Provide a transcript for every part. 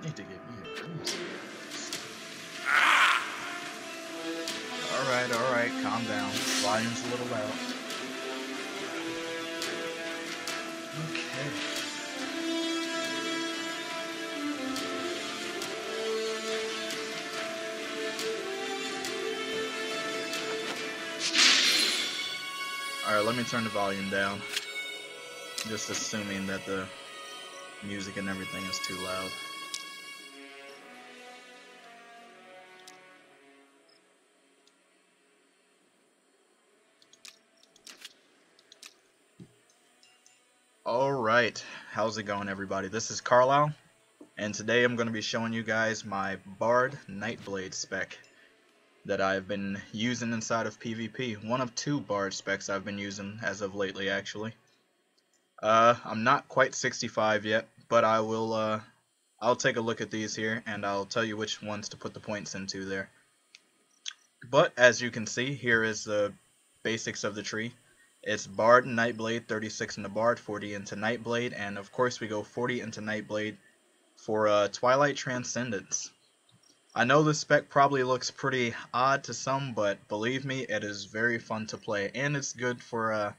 Need to get me a bruise. Alright, calm down. Volume's a little loud. Okay. Alright, let me turn the volume down. Just assuming that the music and everything is too loud. Alright, how's it going everybody? This is Carlisle, and today I'm going to be showing you guys my Bard Nightblade spec that I've been using inside of PvP. One of two Bard specs I've been using as of lately actually. I'm not quite 65 yet, but I'll take a look at these here and I'll tell you which ones to put the points into there. But as you can see, here is the basics of the tree. It's Bard and Nightblade, 36 into Bard, 40 into Nightblade, and of course we go 40 into Nightblade for Twilight Transcendence. I know this spec probably looks pretty odd to some, but believe me, it is very fun to play, and it's good for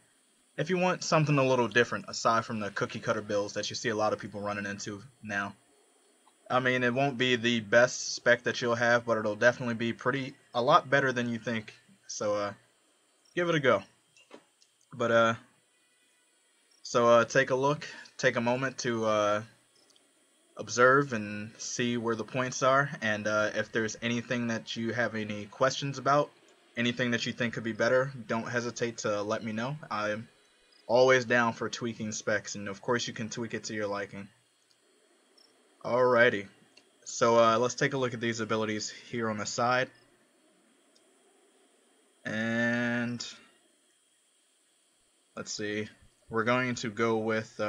if you want something a little different aside from the cookie cutter builds that you see a lot of people running into now. I mean, it won't be the best spec that you'll have, but it'll definitely be a lot better than you think. So give it a go. But take a look, take a moment to observe and see where the points are, and if there's anything that you have any questions about, anything that you think could be better, don't hesitate to let me know. I'm always down for tweaking specs, and of course you can tweak it to your liking. Alrighty, so let's take a look at these abilities here on the side. And let's see, we're going to go with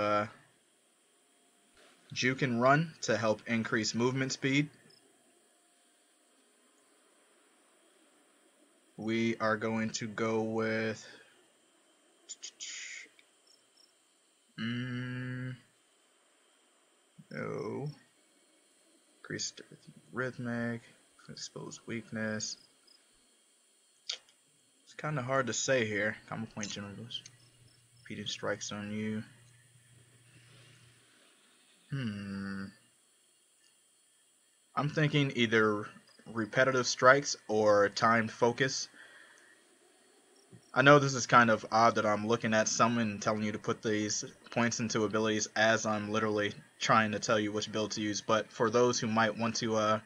Juke and Run to help increase movement speed. We are going to go with increase rhythmic, expose weakness. It's kind of hard to say here. Combo point generators. Repeated strikes on you. I'm thinking either repetitive strikes or timed focus. I know this is kind of odd that I'm looking at some and telling you to put these points into abilities as I'm literally trying to tell you which build to use, but for those who might want to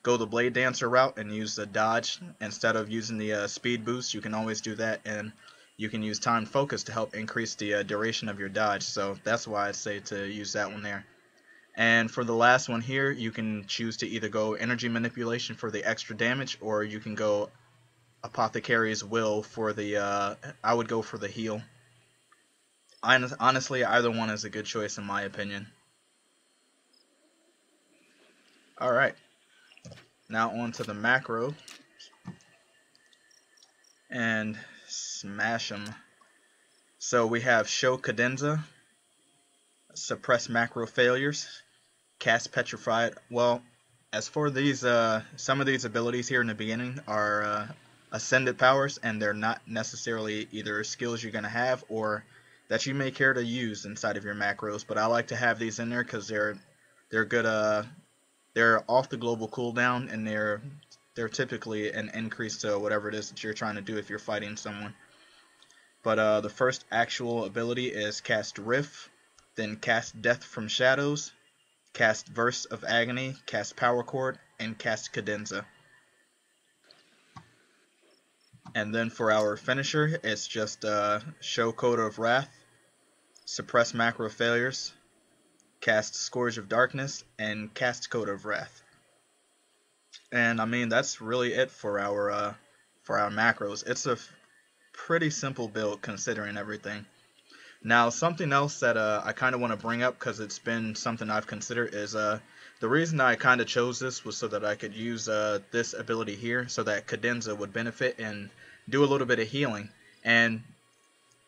go the Blade Dancer route and use the dodge instead of using the speed boost, you can always do that, and you can use timed focus to help increase the duration of your dodge, so that's why I say to use that one there. And for the last one here, you can choose to either go energy manipulation for the extra damage, or you can go Apothecary's Will for the I would go for the heal. Honestly, either one is a good choice in my opinion. Alright, now on to the macro and smash them. So we have Show Cadenza, suppress macro failures, cast Petrified. Well, as for these, some of these abilities here in the beginning are ascended powers, and they're not necessarily either skills you're going to have or that you may care to use inside of your macros, but I like to have these in there because they're good. They're off the global cooldown, and they're typically an increase to whatever it is that you're trying to do if you're fighting someone. But the first actual ability is cast Rift, then cast Death from Shadows, cast Verse of Agony, cast Power Chord, and cast Cadenza. And then for our finisher, it's just Show Coda of Wrath, suppress macro failures, cast Scourge of Darkness, and cast Coda of Wrath. And I mean, that's really it for our macros. It's a pretty simple build considering everything. Now, something else that I kind of want to bring up, because it's been something I've considered, is the reason I kind of chose this was so that I could use this ability here, so that Cadenza would benefit and do a little bit of healing. And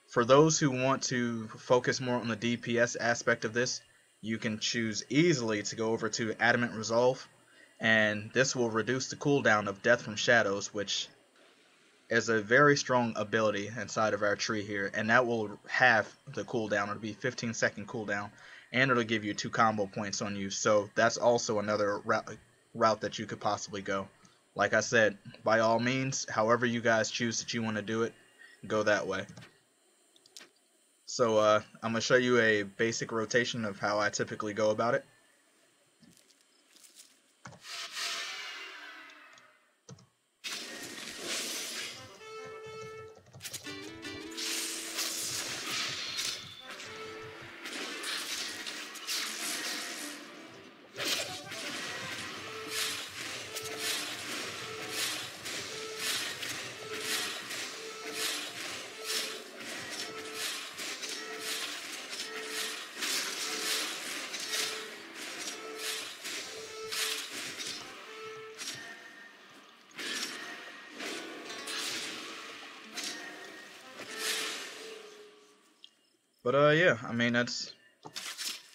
for those who want to focus more on the DPS aspect of this, you can choose easily to go over to Adamant Resolve, and this will reduce the cooldown of Death from Shadows, which is a very strong ability inside of our tree here, and that will have the cooldown. It'll be 15-second cooldown, and it'll give you 2 combo points on you, so that's also another route that you could possibly go. Like I said, by all means, however you guys choose that you want to do it, go that way. So I'm going to show you a basic rotation of how I typically go about it. But yeah, I mean, that's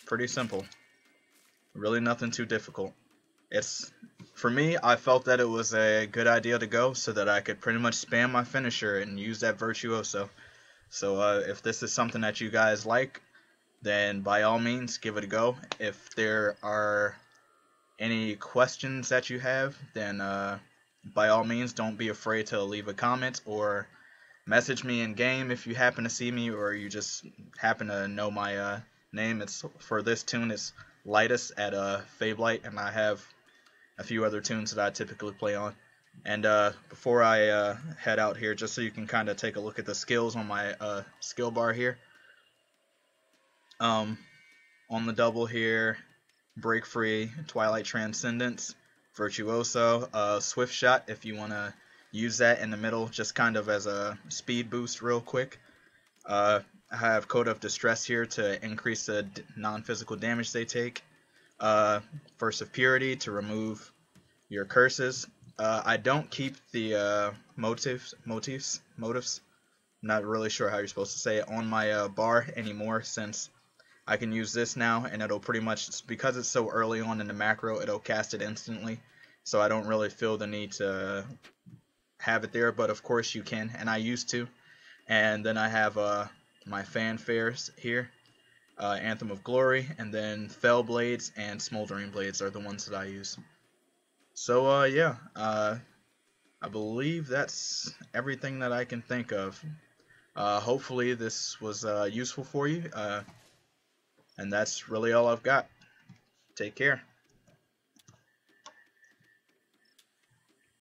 pretty simple. Really nothing too difficult. For me, I felt that it was a good idea to go so that I could pretty much spam my finisher and use that Virtuoso. So if this is something that you guys like, then by all means give it a go. If there are any questions that you have, then by all means don't be afraid to leave a comment or message me in game if you happen to see me or you just happen to know my name. It's for this tune, it's Lightus at Fablite, and I have a few other tunes that I typically play on. And before I head out here, just so you can kind of take a look at the skills on my skill bar here. On the double here, Break Free, Twilight Transcendence, Virtuoso, Swift Shot if you want to use that in the middle just kind of as a speed boost real quick. I have Code of Distress here to increase the non-physical damage they take. Verse of Purity to remove your curses. I don't keep the motives. Not really sure how you're supposed to say it on my bar anymore, since I can use this now, and it'll pretty much, because it's so early on in the macro, it'll cast it instantly. So I don't really feel the need to have it there, but of course you can, and I used to. And then I have my fanfares here. Anthem of Glory, and then Fell Blades and Smoldering Blades are the ones that I use. So yeah, I believe that's everything that I can think of. Hopefully this was useful for you, and that's really all I've got. Take care.